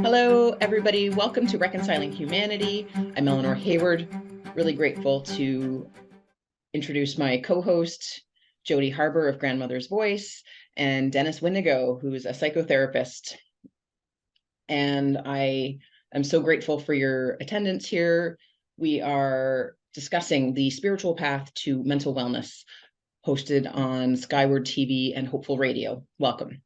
Hello, everybody. Welcome to Reconciling Humanity. I'm Eleanor Hayward. Really grateful to introduce my co-host, Jody Harbour of Grandmother's Voice, and Dennis Windego, who is a psychotherapist. And I am so grateful for your attendance here. We are discussing the spiritual path to mental wellness, hosted on Skyward TV and Hopeful Radio. Welcome.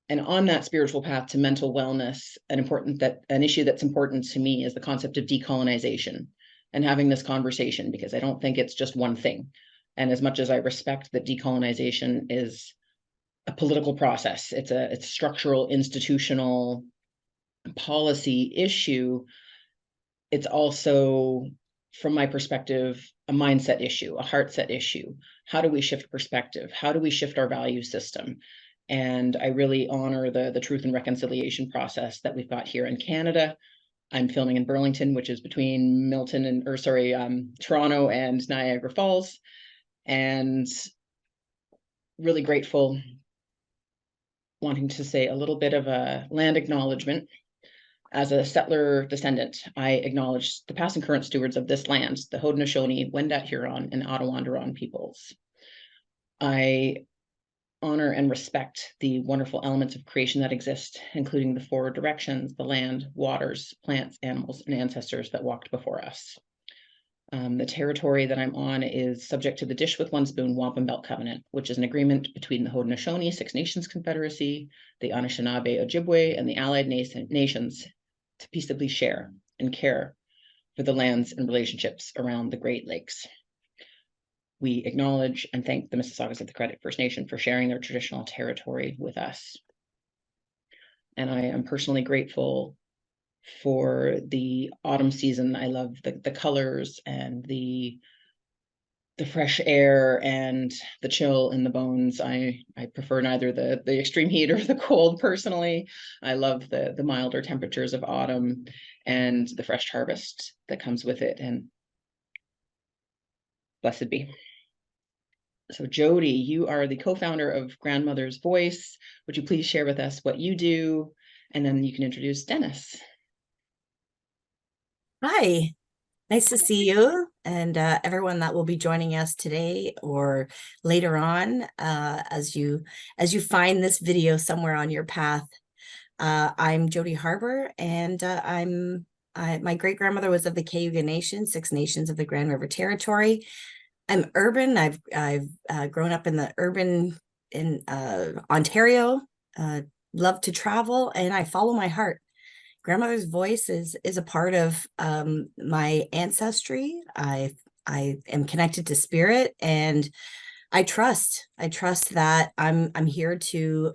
And on that spiritual path to mental wellness, an issue that's important to me is the concept of decolonization and having this conversation, because I don't think it's just one thing. And as much as I respect that decolonization is a political process, it's a structural, institutional policy issue, it's also, from my perspective, a mindset issue, a heart set issue. How do we shift perspective? How do we shift our value system? And I really honor the truth and reconciliation process that we've got here in Canada. I'm filming in Burlington, which is between Toronto and Niagara Falls, and really grateful. Wanting to say a little bit of a land acknowledgement. As a settler descendant, I acknowledge the past and current stewards of this land, the Haudenosaunee, Wendat Huron, and Attawandaron peoples. I honor and respect the wonderful elements of creation that exist, including the four directions, the land, waters, plants, animals, and ancestors that walked before us. The territory that I'm on is subject to the Dish with One Spoon Wampum Belt Covenant, which is an agreement between the Haudenosaunee Six Nations Confederacy, the Anishinaabe Ojibwe, and the allied nations to peaceably share and care for the lands and relationships around the Great Lakes. We acknowledge and thank the Mississaugas of the Credit First Nation for sharing their traditional territory with us. And I am personally grateful for the autumn season. I love the colors and the fresh air and the chill in the bones. I prefer neither the extreme heat or the cold personally. I love the milder temperatures of autumn and the fresh harvest that comes with it. And blessed be. So Jody, you are the co-founder of Grandmother's Voice. Would you please share with us what you do? And then you can introduce Dennis. Hi, nice to see you and everyone that will be joining us today or later on as you find this video somewhere on your path. I'm Jody Harbour, and my great-grandmother was of the Cayuga Nation, Six Nations of the Grand River Territory. I'm urban. I've grown up in the urban in Ontario, love to travel, and I follow my heart. Grandmother's Voice is a part of my ancestry. I am connected to spirit, and I trust that I'm here to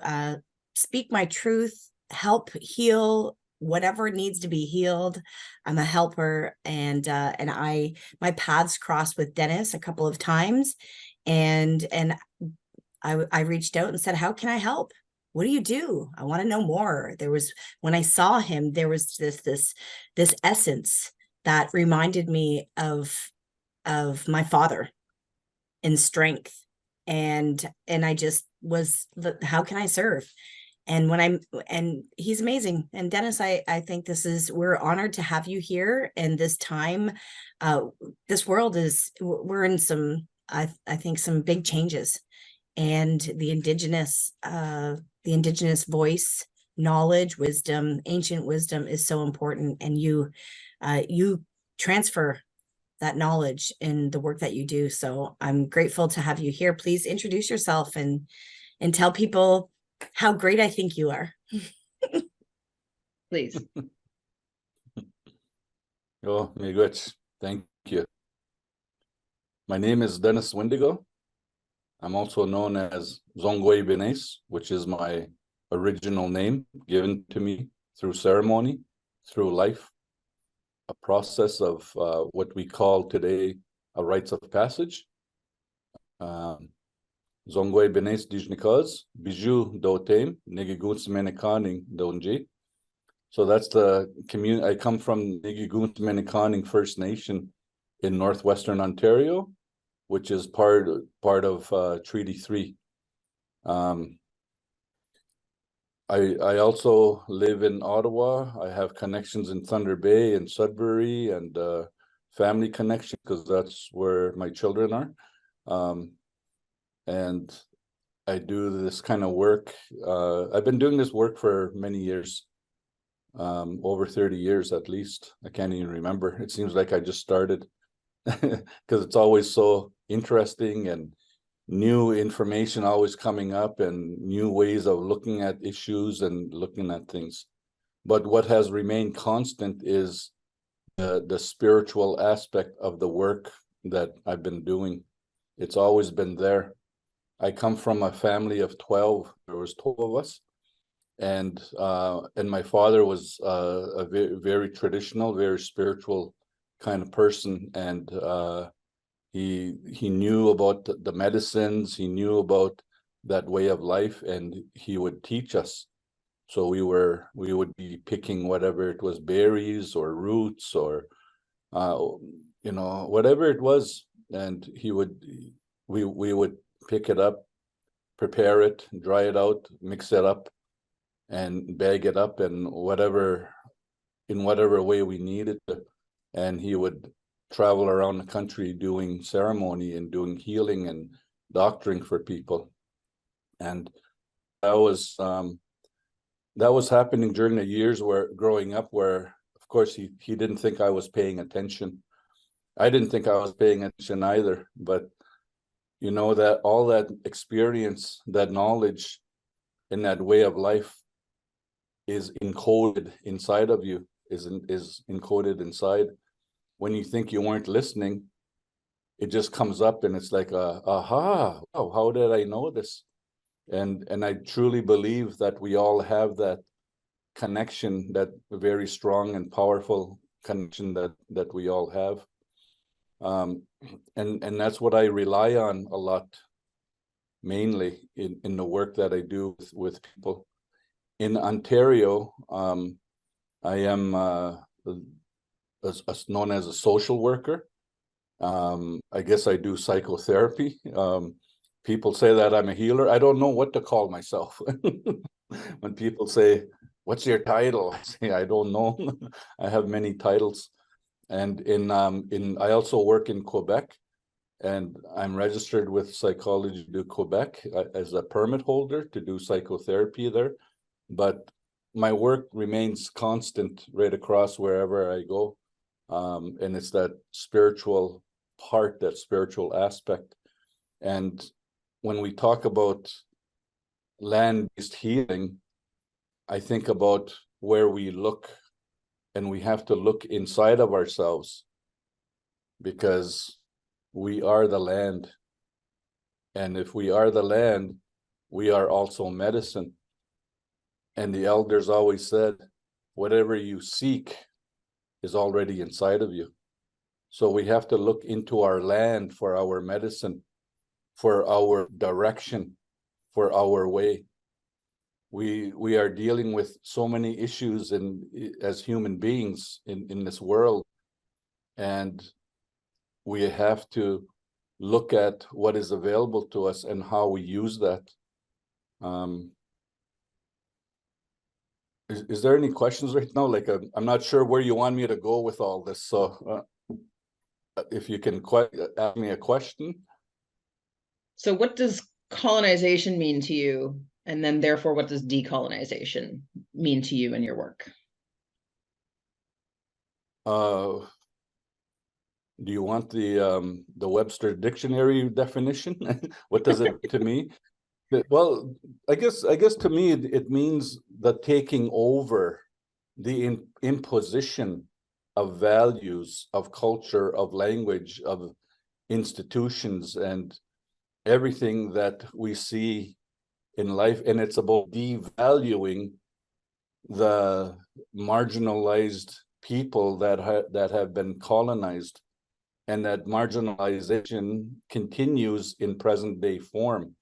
speak my truth, help heal whatever needs to be healed. I'm a helper, and my paths crossed with Dennis a couple of times, and I reached out and said, how can I help? What do you do? I want to know more. When I saw him, there was this essence that reminded me of my father in strength. And I just was, how can I serve? And he's amazing. And Dennis, I think we're honored to have you here. And this time, this world we're in some, I think, some big changes. And the Indigenous voice, knowledge, wisdom, ancient wisdom is so important. And you transfer that knowledge in the work that you do. So I'm grateful to have you here. Please introduce yourself and tell people how great I think you are. Please. Oh, miigwech. Thank you. My name is Dennis Windego. I'm also known as Zongwe Benes, which is my original name given to me through ceremony, through life, a process of what we call today a rites of passage. Zongwe Benes Dijnikaz, Biju Dotem, Nigiguns Menekaning Donji. So that's the community. I come from Nigiguns Menekaning First Nation in northwestern Ontario, which is part of Treaty 3. I also live in Ottawa. I have connections in Thunder Bay and Sudbury, and family connection because that's where my children are. And I do this kind of work. I've been doing this work for many years, over 30 years at least. I can't even remember. It seems like I just started because it's always so interesting and new information always coming up and new ways of looking at issues and looking at things. But what has remained constant is the spiritual aspect of the work that I've been doing. It's always been there. I come from a family of 12. There was 12 of us. And my father was a very, very traditional, very spiritual kind of person. And he knew about the medicines, he knew about that way of life, and he would teach us. So we would be picking whatever it was, berries or roots or whatever it was, and we would pick it up, prepare it, dry it out, mix it up, and bag it up in whatever way we needed to. And he would travel around the country doing ceremony and doing healing and doctoring for people. And that was happening during the years where growing up, where of course he didn't think I was paying attention. I didn't think I was paying attention either, but that all that experience, that knowledge, and that way of life is encoded inside of you, is encoded inside. When you think you weren't listening, it just comes up and it's like aha, wow, how did I know this? And I truly believe that we all have that connection, that very strong and powerful connection that we all have. And that's what I rely on a lot, mainly in the work that I do with people. In Ontario, I am known as a social worker. I guess I do psychotherapy. People say that I'm a healer. I don't know what to call myself. When people say, "What's your title?" I say, "I don't know." I have many titles. And I also work in Quebec, and I'm registered with Psychology du Quebec as a permit holder to do psychotherapy there. But my work remains constant right across wherever I go. And it's that spiritual part, that spiritual aspect. And when we talk about land-based healing, I think about where we look, and we have to look inside of ourselves, because we are the land. And if we are the land, we are also medicine. And the elders always said, whatever you seek is already inside of you. So we have to look into our land for our medicine, for our direction, for our way. We are dealing with so many issues as human beings in this world, and we have to look at what is available to us and how we use that. Is there any questions right now? Like, I'm not sure where you want me to go with all this. So if you can ask me a question. So what does colonization mean to you? And then therefore, what does decolonization mean to you in your work? Do you want the Webster Dictionary definition? What does it mean to me? Well, I guess to me it means the taking over, the imposition of values, of culture, of language, of institutions, and everything that we see in life. And it's about devaluing the marginalized people that have been colonized, and that marginalization continues in present day form.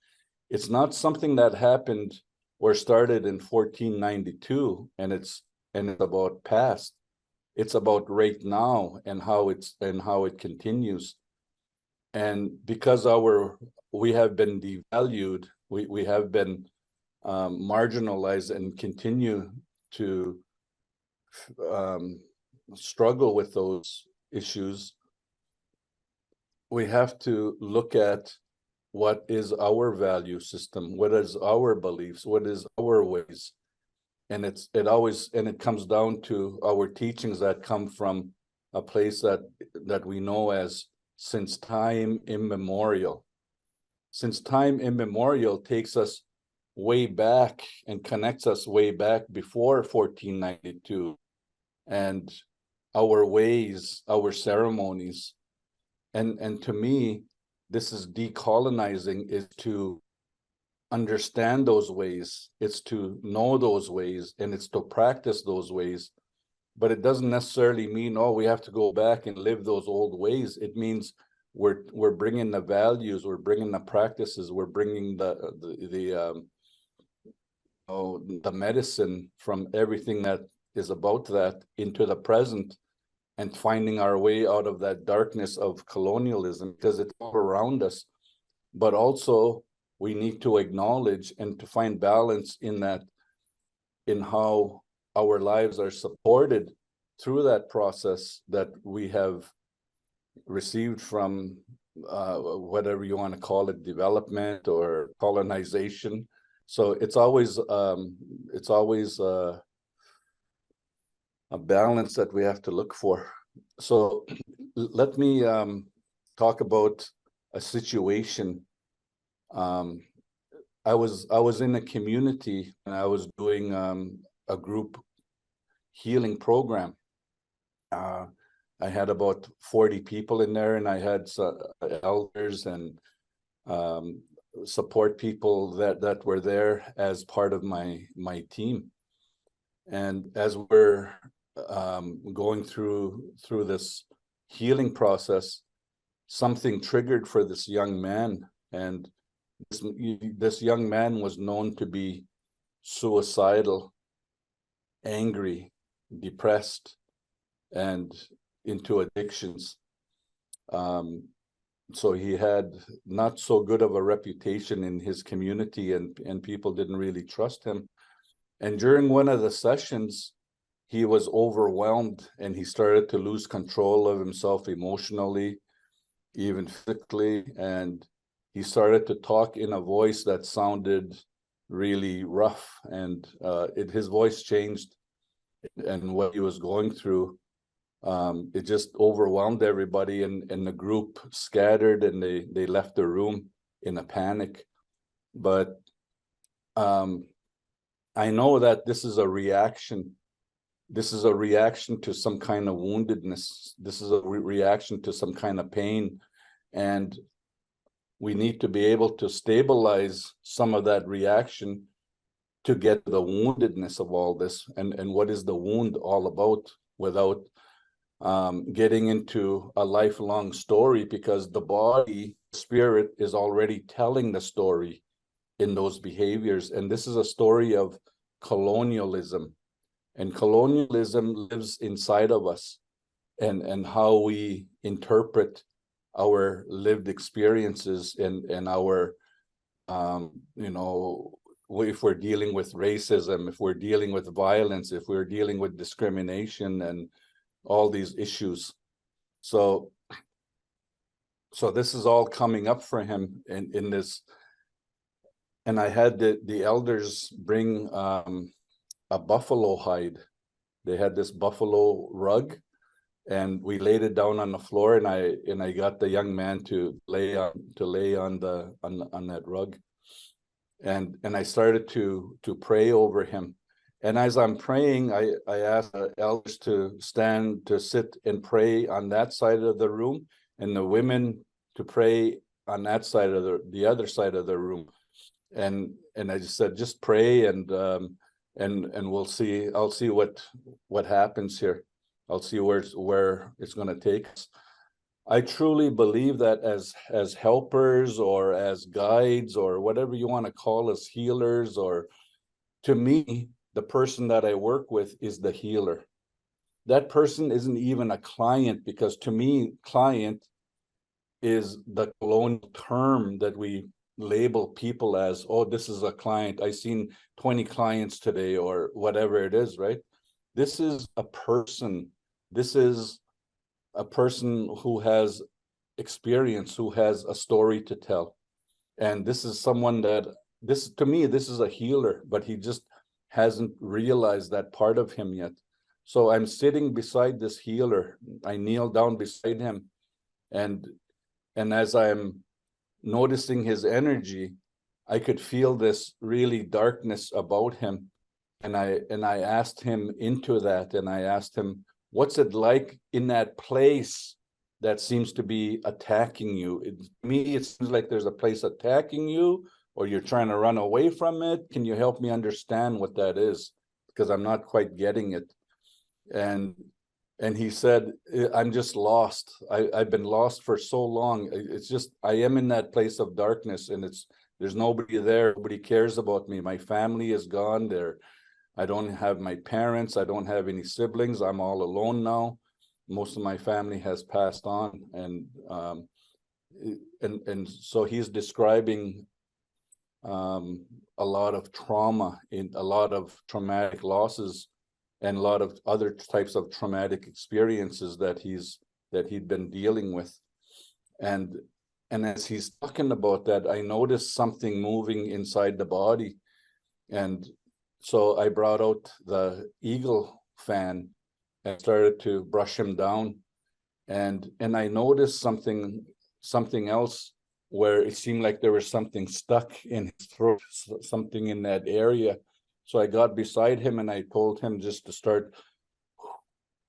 It's not something that happened or started in 1492 and it's about past. It's about right now and how it continues. And because we have been devalued, we have been marginalized and continue to struggle with those issues, we have to look at what is our value system, what is our beliefs, what is our ways. And it comes down to our teachings that come from a place that we know as since time immemorial. Since time immemorial takes us way back and connects us way back before 1492, and our ways, our ceremonies. And to me, this is decolonizing, is to understand those ways, it's to know those ways, and it's to practice those ways. But it doesn't necessarily mean, oh, we have to go back and live those old ways. It means we're bringing the values, we're bringing the practices, we're bringing the medicine from everything that is about that into the present, and finding our way out of that darkness of colonialism, because it's all around us. But also we need to acknowledge and to find balance in that, in how our lives are supported through that process that we have received from whatever you want to call it, development or colonization. So it's always a balance that we have to look for. So let me talk about a situation. I was in a community, and I was doing a group healing program. I had about 40 people in there, and I had elders and support people that were there as part of my team. And as we're going through this healing process, something triggered for this young man, and this young man was known to be suicidal, angry, depressed, and into addictions. So he had not so good of a reputation in his community, and people didn't really trust him. And during one of the sessions, he was overwhelmed, and he started to lose control of himself emotionally, even physically. And he started to talk in a voice that sounded really rough, and his voice changed, and what he was going through, it just overwhelmed everybody, and the group scattered, and they left the room in a panic. But I know that this is a reaction. This is a reaction to some kind of woundedness. This is a reaction to some kind of pain. And we need to be able to stabilize some of that reaction to get the woundedness of all this, and what is the wound all about, without getting into a lifelong story, because the body, spirit is already telling the story in those behaviors. And this is a story of colonialism, and colonialism lives inside of us, and how we interpret our lived experiences, and our if we're dealing with racism, if we're dealing with violence, if we're dealing with discrimination, and all these issues. So this is all coming up for him in this. And I had the elders bring a buffalo hide. They had this buffalo rug, and we laid it down on the floor, and I got the young man to lay on that rug, and I started to pray over him. And as I'm praying, I asked the elders to sit and pray on that side of the room, and the women to pray on that side of the other side of the room. And I just said, just pray, and we'll see. I'll see what happens here. I'll see where it's going to take us. I truly believe that as helpers, or as guides, or whatever you want to call us, healers, or, to me, the person that I work with is the healer. That person isn't even a client, because to me, client is the colonial term that we label people as, oh, this is a client, I seen 20 clients today, or whatever it is, right? This is a person. This is a person who has experience, who has a story to tell. And this is someone that, this, to me, this is a healer, but he just hasn't realized that part of him yet. So I'm sitting beside this healer. I kneel down beside him, and as I'm noticing his energy, I could feel this really darkness about him. And I asked him into that, and I asked him, what's it like in that place that seems to be attacking you? To me, it seems like there's a place attacking you, or you're trying to run away from it. Can you help me understand what that is? Because I'm not quite getting it. And he said, I'm just lost. I've been lost for so long. It's just, I am in that place of darkness, and there's nobody there. Nobody cares about me. My family is gone there. I don't have my parents. I don't have any siblings. I'm all alone now. Most of my family has passed on. And so he's describing a lot of trauma, in a lot of traumatic losses, and a lot of other types of traumatic experiences that he'd been dealing with. And as he's talking about that, I noticed something moving inside the body. And so I brought out the eagle fan and started to brush him down. And I noticed something else, where it seemed like there was something stuck in his throat, something in that area. So I got beside him and I told him just to start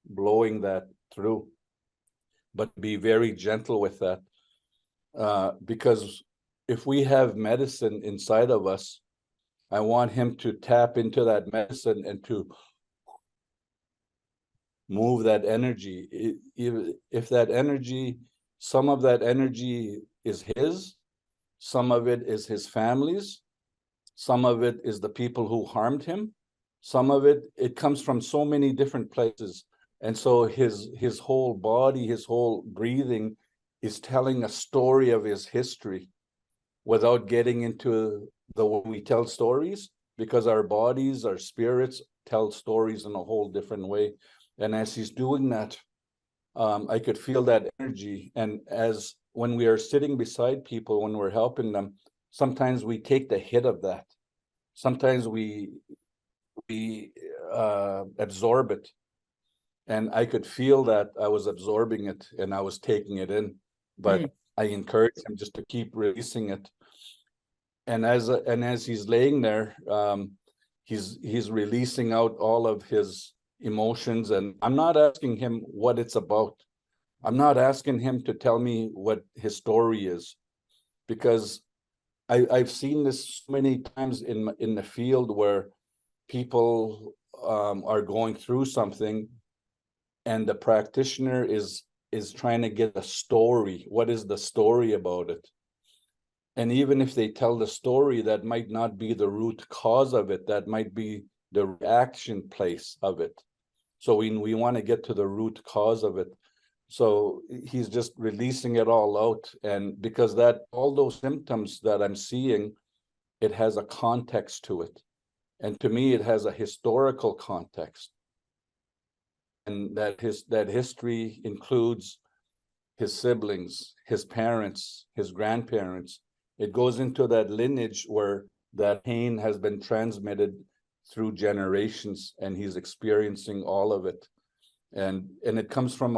blowing that through, but be very gentle with that. Because if we have medicine inside of us, I want him to tap into that medicine and to move that energy. If that energy, some of that energy is his, some of it is his family's, some of it is the people who harmed him, some of it comes from so many different places. And so his whole body, his whole breathing is telling a story of his history, without getting into the way we tell stories, because our bodies, our spirits tell stories in a whole different way. And as he's doing that, I could feel that energy. And as when we are sitting beside people, when we're helping them, sometimes we take the hit of that. Sometimes we absorb it. And I could feel that I was absorbing it and I was taking it in, but I encourage him just to keep releasing it. And as he's laying there, he's releasing out all of his emotions. And I'm not asking him what it's about. I'm not asking him to tell me what his story is, because I've seen this so many times in the field, where people are going through something, and the practitioner is trying to get a story. What is the story about it? And even if they tell the story, that might not be the root cause of it. That might be the reaction place of it. So we want to get to the root cause of it. So he's just releasing it all out. And because that all those symptoms that I'm seeing, it has a context to it. And to me, it has a historical context. And that history includes his siblings, his parents, his grandparents. It goes into that lineage where that pain has been transmitted through generations, and he's experiencing all of it. And it comes from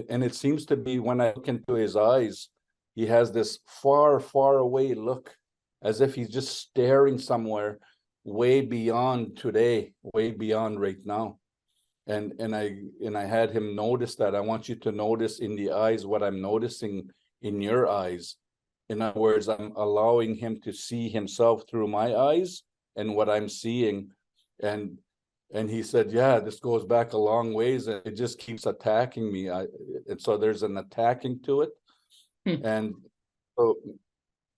and it seems to be, when I look into his eyes, he has this far, far away look, as if he's just staring somewhere way beyond today, way beyond right now. And I had him notice that. I want you to notice in the eyes what I'm noticing in your eyes. In other words, I'm allowing him to see himself through my eyes and what I'm seeing. And he said, yeah, this goes back a long ways, and it just keeps attacking me. And so there's an attacking to it. And so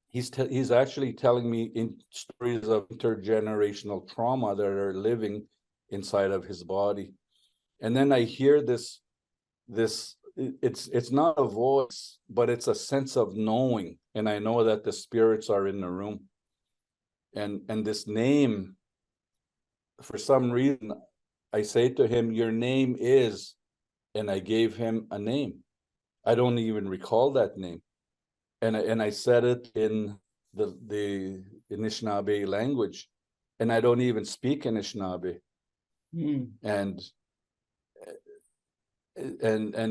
he's actually telling me in stories of intergenerational trauma that are living inside of his body. And then I hear this it's not a voice, but it's a sense of knowing. And I know that the spirits are in the room. And this name, for some reason, I say to him, your name is, and I gave him a name. I don't even recall that name. And I said it in the Anishinaabe language, and I don't even speak Anishinaabe. And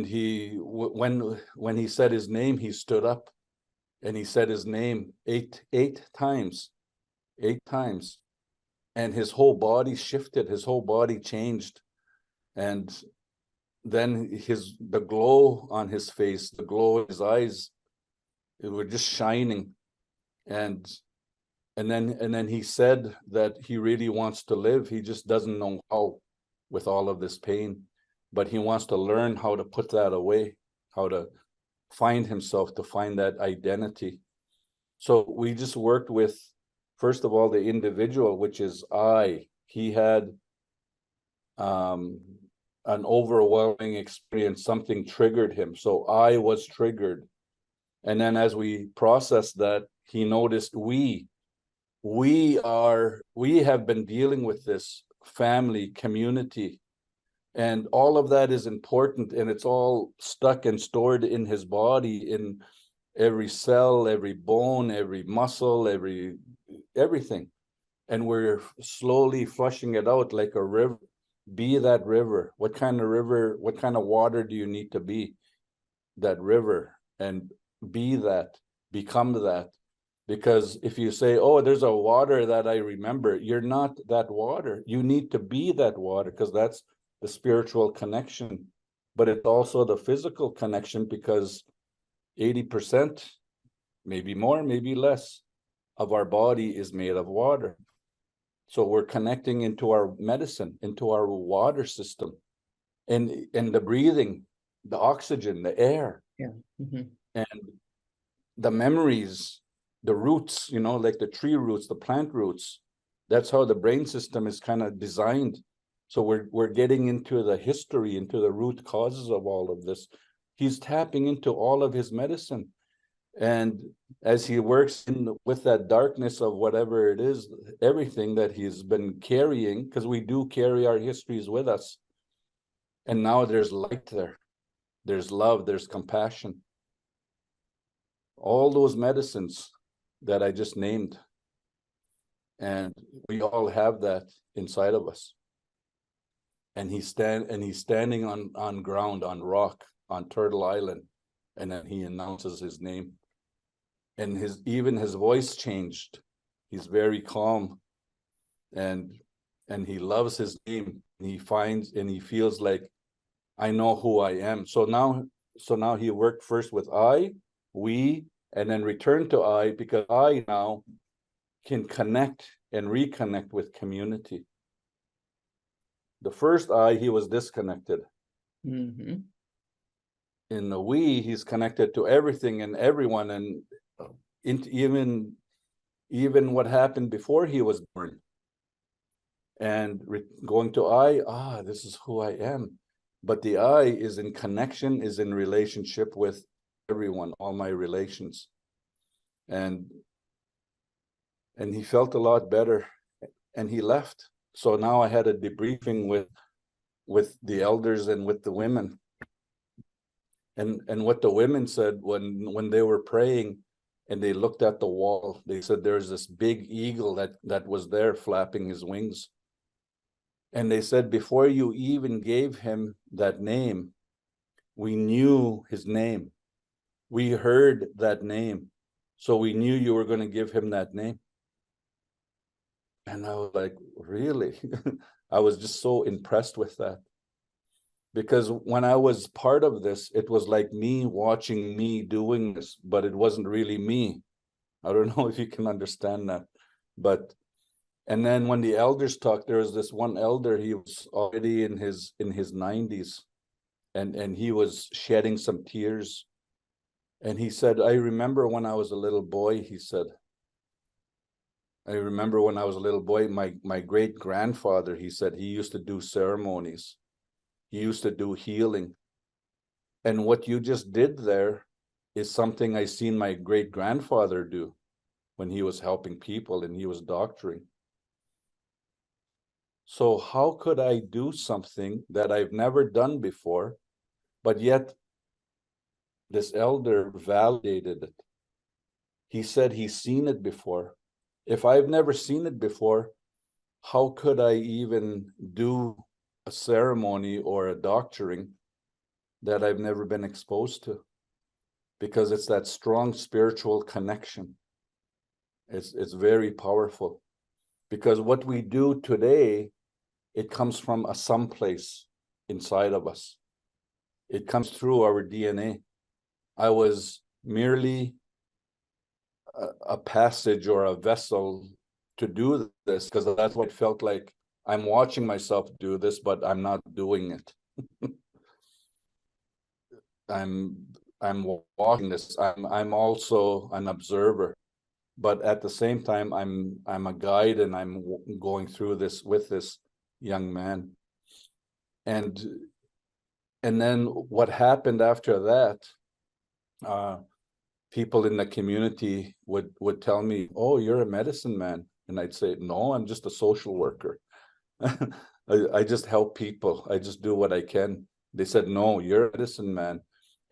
he, when he said his name, he stood up, and he said his name eight times, and his whole body shifted, his whole body changed, and then the glow on his face, the glow in his eyes, it were just shining, and then he said that he really wants to live. He just doesn't know how, with all of this pain, but he wants to learn how to put that away, how to find himself, to find that identity. So we just worked with, first of all, the individual, which is I. He had an overwhelming experience. Something triggered him. So I was triggered. And then as we processed that, he noticed we have been dealing with this family, community, and all of that is important, and it's all stuck and stored in his body, in every cell, every bone, every muscle, everything. And we're slowly flushing it out like a river. Be that river. What kind of river, what kind of water do you need to be? That river. And be that, become that. Because if you say, oh, there's a water that I remember, you're not that water. You need to be that water, because that's the spiritual connection. But it's also the physical connection, because 80%, maybe more, maybe less, of our body is made of water. So we're connecting into our medicine, into our water system, and the breathing, the oxygen, the air, and the memories, the roots, like the tree roots, the plant roots. That's how the brain system is kind of designed. So we're getting into the history, into the root causes of all of this. He's tapping into all of his medicine. And as he works with that darkness of whatever it is, everything that he's been carrying, because we do carry our histories with us. And now there's light there. There's love, there's compassion. All those medicines that I just named. And we all have that inside of us. And he's standing on ground, on rock, on Turtle Island. And then he announces his name. And even his voice changed. He's very calm, and he loves his name. And he finds, and he feels like, I know who I am. So now he worked first with I, we, and then returned to I, because I now can connect and reconnect with community. The first I, he was disconnected. In the we, he's connected to everything and everyone, and even what happened before he was born. And going to I, this is who I am. But the I is in connection, is in relationship with everyone, all my relations. And he felt a lot better, and he left. So now I had a debriefing with the elders and with the women. And what the women said when they were praying and they looked at the wall, they said there's this big eagle that was there flapping his wings. And they said, before you even gave him that name, we knew his name. We heard that name. So we knew you were going to give him that name. And I was like, really? I was just so impressed with that. Because when I was part of this, it was like me watching me doing this, but it wasn't really me. I don't know if you can understand that. But, and then when the elders talked, there was this one elder, he was already in his 90s, and he was shedding some tears. And he said, I remember when I was a little boy, he said, I remember when I was a little boy, my great grandfather, he said, he used to do ceremonies. He used to do healing. And what you just did there is something I seen my great-grandfather do when he was helping people and he was doctoring. So how could I do something that I've never done before, but yet this elder validated it? He said he's seen it before. If I've never seen it before, how could I even do a ceremony or a doctoring that I've never been exposed to? Because it's that strong spiritual connection. It's very powerful. Because what we do today, it comes from a someplace inside of us. It comes through our DNA. I was merely a passage or a vessel to do this, because that's what it felt like. I'm watching myself do this, but I'm not doing it. I'm watching this. I'm also an observer, but at the same time, I'm a guide, and I'm going through this with this young man. And then what happened after that? People in the community would tell me, "Oh, you're a medicine man," and I'd say, "No, I'm just a social worker. I just help people. I just do what I can." They said, "No, you're a medicine man."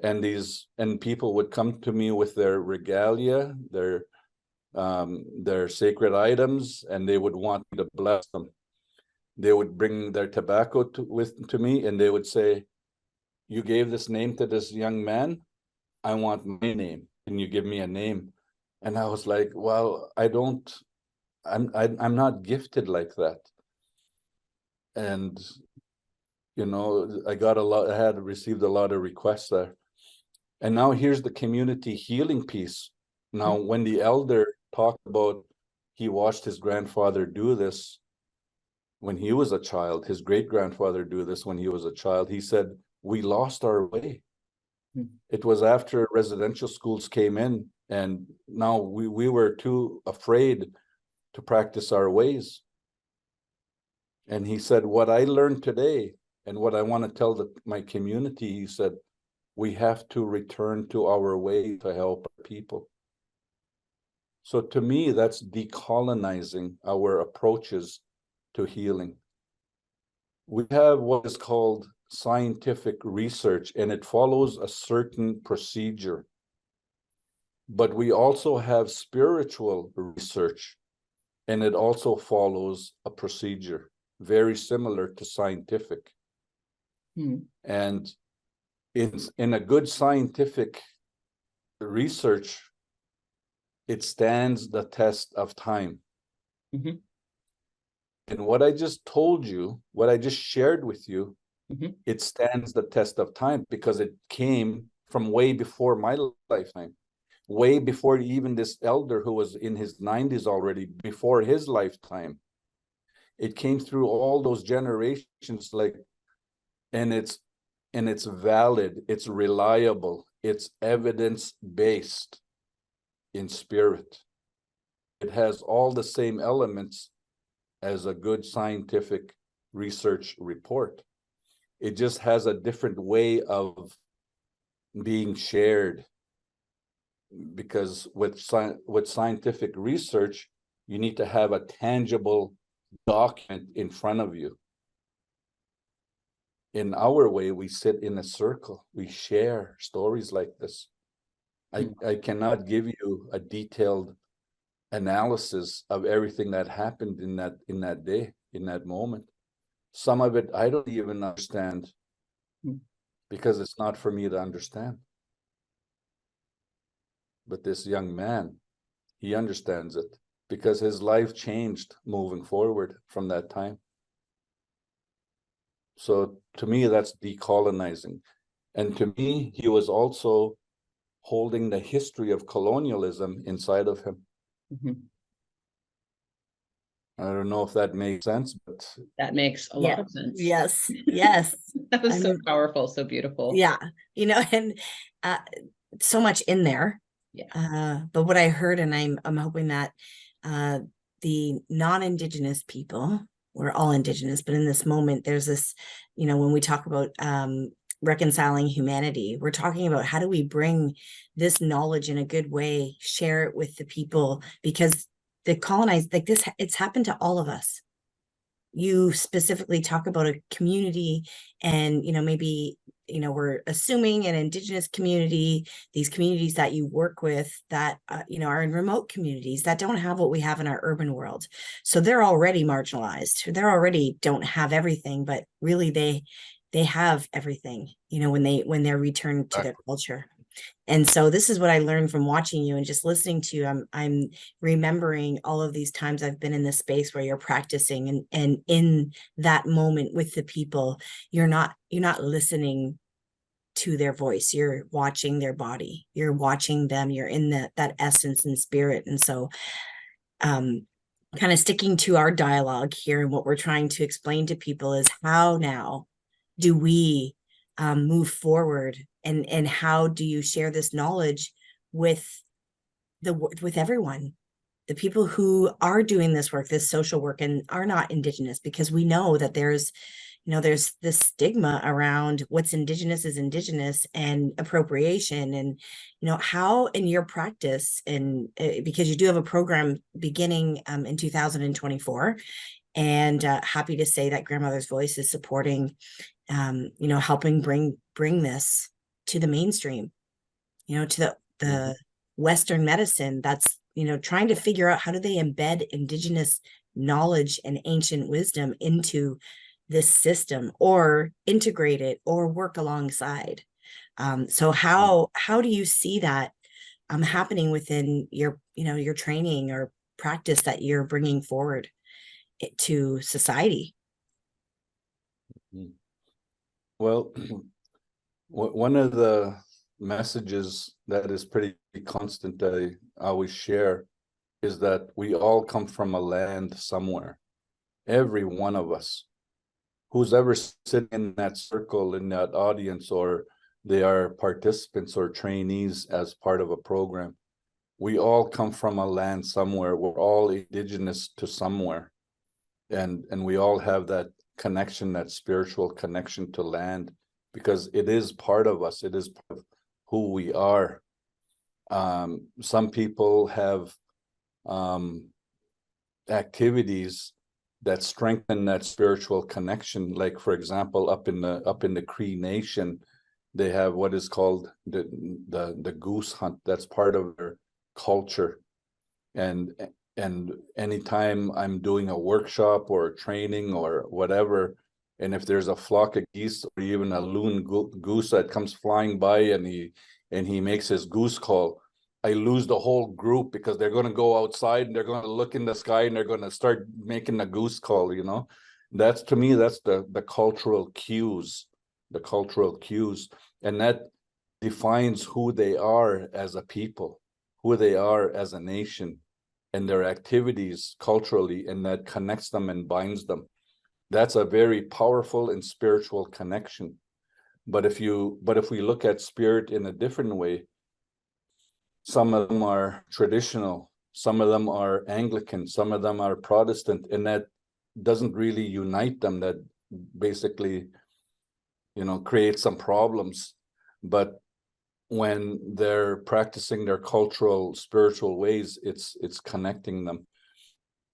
And people would come to me with their regalia, their sacred items, and they would want me to bless them. They would bring their tobacco to me, and they would say, "You gave this name to this young man. I want my name. Can you give me a name?" And I was like, "Well, I'm not gifted like that." And I had received a lot of requests there. And now here's the community healing piece. Now, when the elder talked about he watched his grandfather do this when he was a child, his great-grandfather do this when he was a child, he said, we lost our way. It was after residential schools came in, and now we were too afraid to practice our ways. And he said, what I learned today and what I want to tell my community, he said, we have to return to our way to help people. So to me, that's decolonizing our approaches to healing. We have what is called scientific research, and it follows a certain procedure. But we also have spiritual research, and it also follows a procedure very similar to scientific. And in a good scientific research, it stands the test of time. And what I just told you, what I just shared with you, it stands the test of time because it came from way before my lifetime, way before even this elder who was in his 90s already, before his lifetime. It came through all those generations, and it's valid, it's reliable, it's evidence-based in spirit. It has all the same elements as a good scientific research report. It just has a different way of being shared, because with scientific research, you need to have a tangible document in front of you. In our way, we sit in a circle, we share stories like this. I cannot give you a detailed analysis of everything that happened in that day, in that moment. Some of it I don't even understand because it's not for me to understand. But this young man, he understands it because his life changed moving forward from that time. So to me, that's decolonizing. And to me, he was also holding the history of colonialism inside of him. I don't know if that makes sense, but that makes a lot of sense. Yes. That was so powerful, so beautiful. Yeah, and so much in there. But what I heard, and I'm hoping that the non-Indigenous people, we're all Indigenous, but in this moment, there's this, when we talk about Reconciling Humanity. We're talking about how do we bring this knowledge in a good way, share it with the people, because the colonized, like this, it's happened to all of us. You specifically talk about a community, and maybe we're assuming an Indigenous community, these communities that you work with that are in remote communities that don't have what we have in our urban world. So they're already marginalized. They're already don't have everything, but really they have everything, when they're returned to their culture. And so this is what I learned from watching you and just listening to you. I'm remembering all of these times I've been in this space where you're practicing, and in that moment with the people, you're not listening to their voice. You're watching their body. You're watching them. You're in that essence and spirit. And so kind of sticking to our dialogue here, and what we're trying to explain to people is how now do we move forward, and how do you share this knowledge with everyone, the people who are doing this work, this social work, and are not Indigenous, because we know that there's this stigma around what's Indigenous is Indigenous, and appropriation. And how in your practice, and because you do have a program beginning in 2024, and happy to say that Grandmother's Voice is supporting helping bring this to the mainstream, to the Western medicine that's, trying to figure out how do they embed Indigenous knowledge and ancient wisdom into this system, or integrate it, or work alongside. So how do you see that happening within your, your training or practice that you're bringing forward to society? Well, one of the messages that is pretty constant that I always share is that we all come from a land somewhere. Every one of us, who's ever sitting in that circle, in that audience, or they are participants or trainees as part of a program, we all come from a land somewhere. We're all Indigenous to somewhere. And we all have that connection, that spiritual connection to land, because it is part of us. It is part of who we are. Some people have activities that strengthen that spiritual connection. Like, for example, up in the Cree Nation, they have what is called the goose hunt. That's part of their culture. And anytime I'm doing a workshop or a training or whatever, and if there's a flock of geese or even a loon goose that comes flying by and he makes his goose call, I lose the whole group, because they're going to go outside and they're going to look in the sky and they're going to start making the goose call. That's, to me, that's the cultural cues, and that defines who they are as a people, who they are as a nation, and their activities culturally, and that connects them and binds them. That's a very powerful and spiritual connection. But if we look at spirit in a different way, some of them are traditional, some of them are Anglican, some of them are Protestant, and that doesn't really unite them. That basically, creates some problems. But when they're practicing their cultural, spiritual ways, it's connecting them.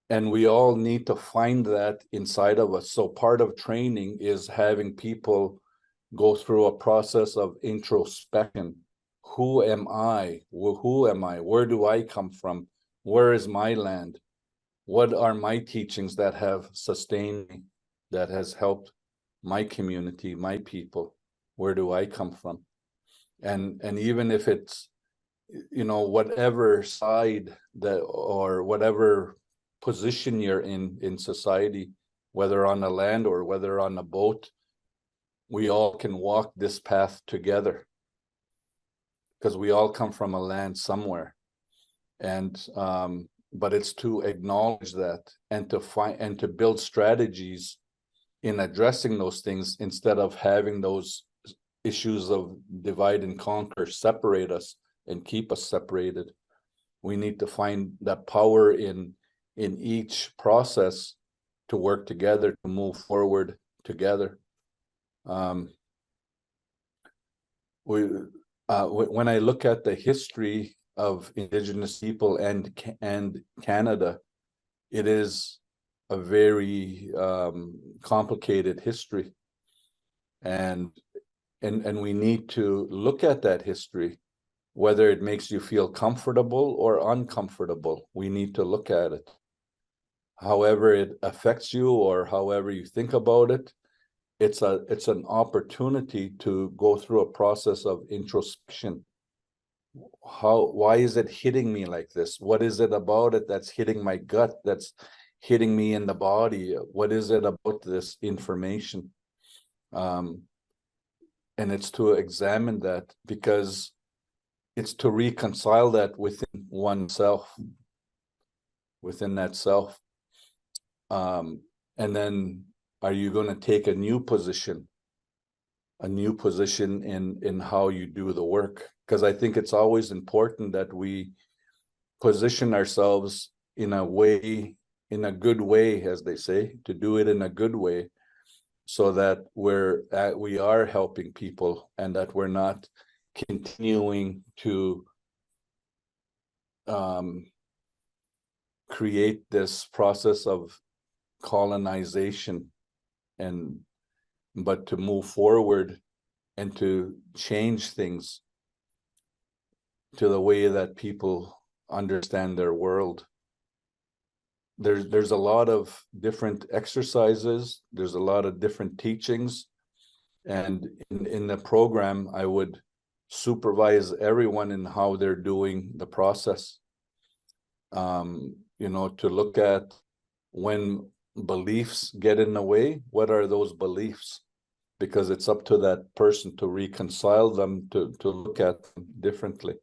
And we all need to find that inside of us. So part of training is having people go through a process of introspection. Who am I? Who am I? Where do I come from? Where is my land? What are my teachings that have sustained me, that has helped my community, my people? Where do I come from? And even if it's, whatever side that, or whatever position you're in society, whether on the land or whether on a boat, we all can walk this path together, because we all come from a land somewhere. And but it's to acknowledge that, and to find and to build strategies in addressing those things, instead of having those issues of divide and conquer separate us and keep us separated. We need to find that power in each process to work together, to move forward together. when I look at the history of Indigenous people and Canada, it is a very complicated history, and we need to look at that history, whether it makes you feel comfortable or uncomfortable. We need to look at it. However it affects you or however you think about it, it's an opportunity to go through a process of introspection. Why is it hitting me like this? What is it about it that's hitting my gut, that's hitting me in the body? What is it about this information? And it's to examine that, because it's to reconcile that within oneself, within that self. And then, are you going to take a new position in how you do the work? Because I think it's always important that we position ourselves in a way, in a good way, as they say, to do it in a good way, so that we are helping people, and that we're not continuing to create this process of colonization, but to move forward and to change things to the way that people understand their world. There's a lot of different exercises, there's a lot of different teachings, and in the program I would supervise everyone in how they're doing the process. To look at when beliefs get in the way, what are those beliefs? Because it's up to that person to reconcile them, to look at them differently.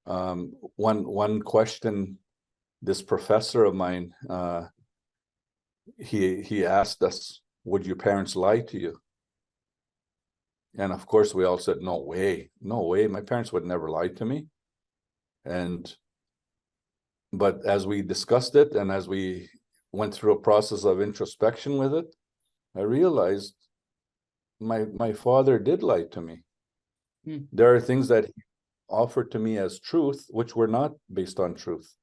One question, this professor of mine, he asked us, would your parents lie to you? And of course we all said, no way, my parents would never lie to me. But as we discussed it, and as we went through a process of introspection with it, I realized my father did lie to me. There are things that he offered to me as truth, which were not based on truth.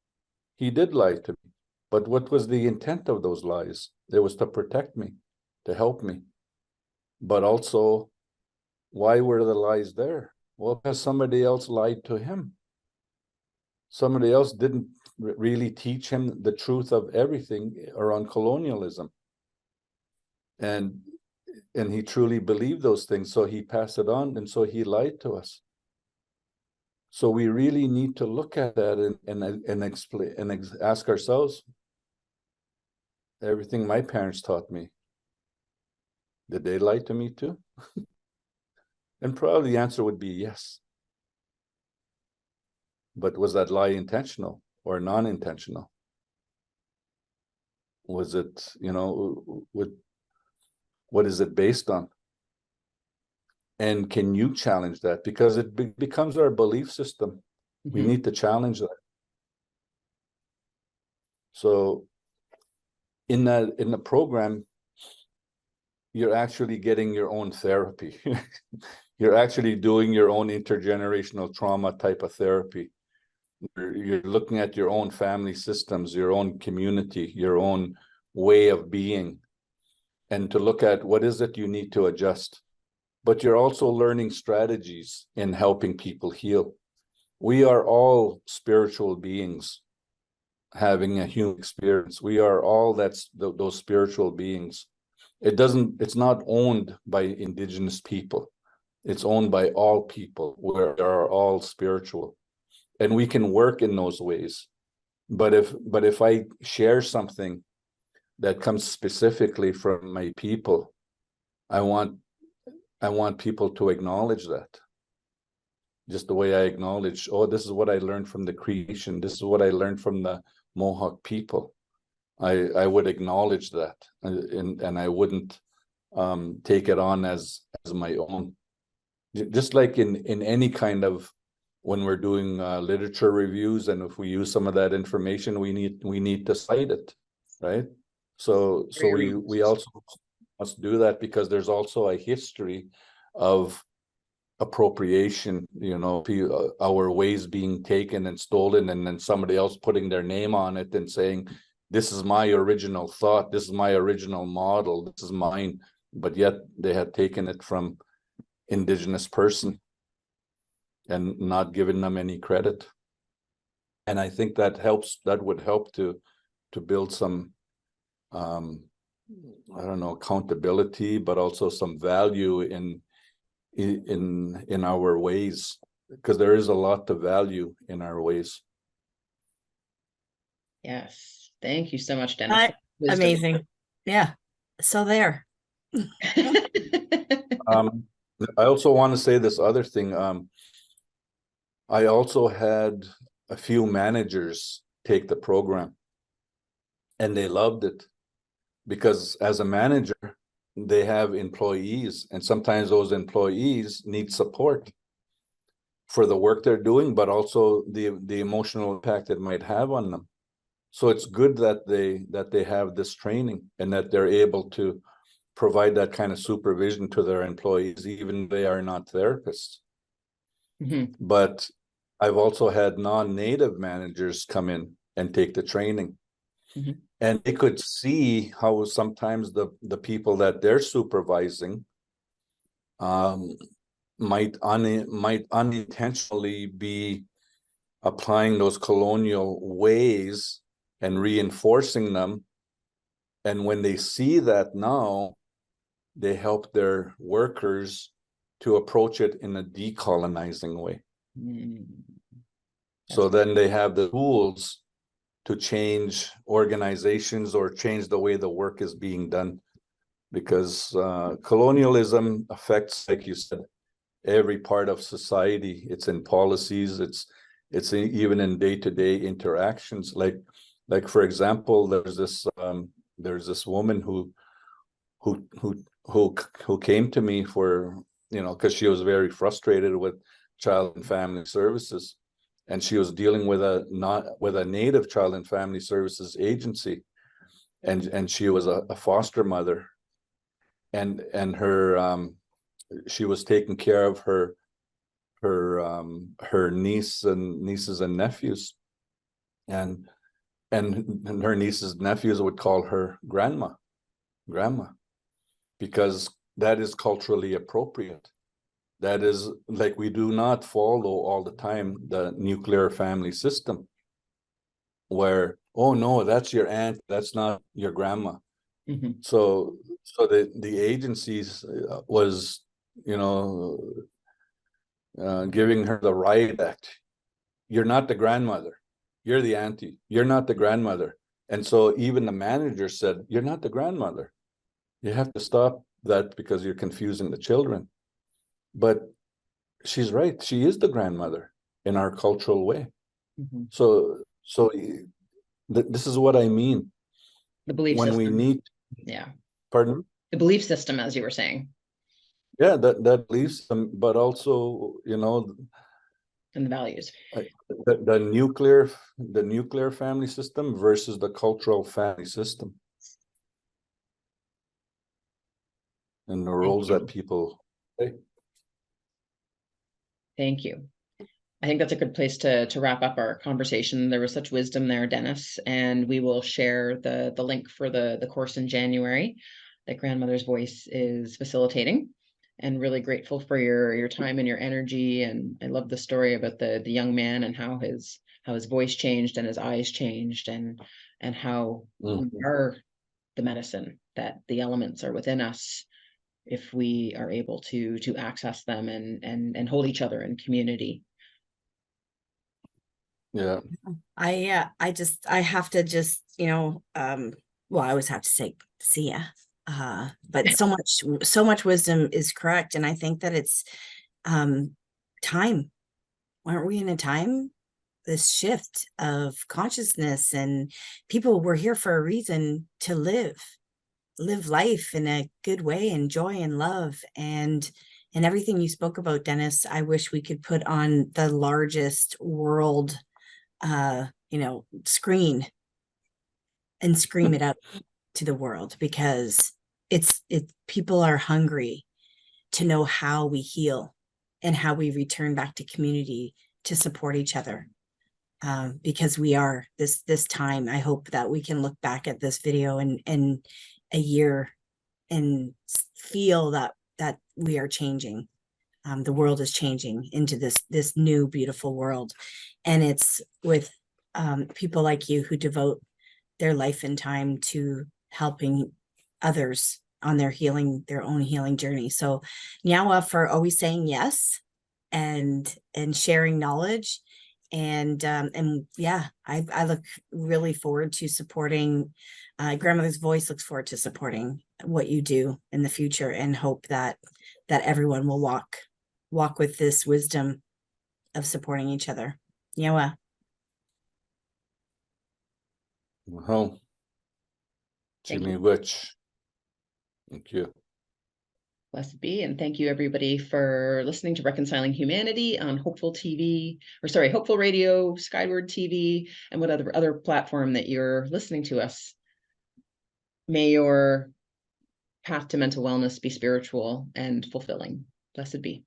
He did lie to me. But what was the intent of those lies? It was to protect me, to help me. But also, why were the lies there? Well, because somebody else lied to him. Somebody else didn't really teach him the truth of everything around colonialism. And he truly believed those things, so he passed it on, and so he lied to us. So we really need to look at that and explain and ask ourselves, everything my parents taught me, did they lie to me too? And probably the answer would be yes. But was that lie intentional or non-intentional? Was it, what is it based on? And can you challenge that? Because it becomes our belief system. We need to challenge that. So in the program, you're actually getting your own therapy. You're actually doing your own intergenerational trauma type of therapy. You're looking at your own family systems, your own community, your own way of being, and to look at what is it you need to adjust. But you're also learning strategies in helping people heal. We are all spiritual beings having a human experience. We are all those spiritual beings. It's not owned by Indigenous people. It's owned by all people. We are all spiritual. And we can work in those ways. But if I share something that comes specifically from my people, I want people to acknowledge that. Just the way I acknowledge, oh, this is what I learned from the creation. This is what I learned from the Mohawk people. I would acknowledge that, and I wouldn't take it on as my own. Just like in any kind of, when we're doing literature reviews, and if we use some of that information, we need to cite it, right? So we also must do that, because there's also a history of appropriation, our ways being taken and stolen, and then somebody else putting their name on it and saying, this is my original thought, this is my original model, this is mine, but yet they had taken it from Indigenous person and not given them any credit. And I think that would help to build some I don't know, accountability, but also some value in our ways, because there is a lot of value in our ways. Yes. Thank you so much, Dennis. Amazing. Yeah. So there. I also want to say this other thing. I also had a few managers take the program, and they loved it, because as a manager, they have employees, and sometimes those employees need support for the work they're doing, but also the emotional impact it might have on them. So it's good that they have this training, and that they're able to provide that kind of supervision to their employees, even if they are not therapists. Mm-hmm. But I've also had non-native managers come in and take the training. Mm-hmm. And they could see how sometimes the people that they're supervising might unintentionally be applying those colonial ways and reinforcing them. And when they see that now, they help their workers to approach it in a decolonizing way. Mm-hmm. So then they have the tools to change organizations or change the way the work is being done, because colonialism affects, like you said, every part of society. It's in policies, it's even in day-to-day interactions. Like for example, there's this woman who came to me for, because she was very frustrated with Child and Family Services. And she was dealing with a Native Child and Family Services agency, and she was a foster mother, and her she was taking care of her nieces and nephews, and her nieces and nephews would call her grandma, because that is culturally appropriate. That is, like, we do not follow all the time the nuclear family system, where, oh no, that's your aunt, that's not your grandma. Mm-hmm. So the agencies was, giving her the riot act. You're not the grandmother, you're the auntie, you're not the grandmother. And so even the manager said, you're not the grandmother. You have to stop that, because you're confusing the children. But she's right. She is the grandmother in our cultural way. Mm-hmm. So this is what I mean. The belief when system. We need. Yeah. Pardon? The belief system, as you were saying. Yeah, that belief system, but also, and the values. The nuclear family system versus the cultural family system, and the roles that people play. Thank you. I think that's a good place to wrap up our conversation. There was such wisdom there, Dennis, and we will share the link for the course in January that Grandmother's Voice is facilitating. And really grateful for your time and your energy. And I love the story about the young man and how his voice changed and his eyes changed, and how we are the medicine, that the elements are within us if we are able to access them and hold each other in community. Yeah. I have to just, well, I always have to say, see ya. But so much wisdom is correct. And I think that it's time. Aren't we in a time? This shift of consciousness, and people were here for a reason, to live life in a good way, and joy and love, and everything you spoke about, Dennis. I wish we could put on the largest world screen and scream it out to the world, because people are hungry to know how we heal and how we return back to community to support each other. Because we are this time, I hope that we can look back at this video in a year and feel that we are changing. The world is changing into this new beautiful world, and it's with people like you who devote their life and time to helping others on their own healing journey. So Nyawa for always saying yes and sharing knowledge. And yeah, I look really forward to supporting Grandmother's Voice looks forward to supporting what you do in the future, and hope that everyone will walk with this wisdom of supporting each other. Nyawa. Well, Thank you. Thank you. Blessed be, and thank you everybody for listening to Reconciling Humanity on Hopeful TV, or sorry, Hopeful Radio, Skyward TV, and what other platform that you're listening to us. May your path to mental wellness be spiritual and fulfilling. Blessed be.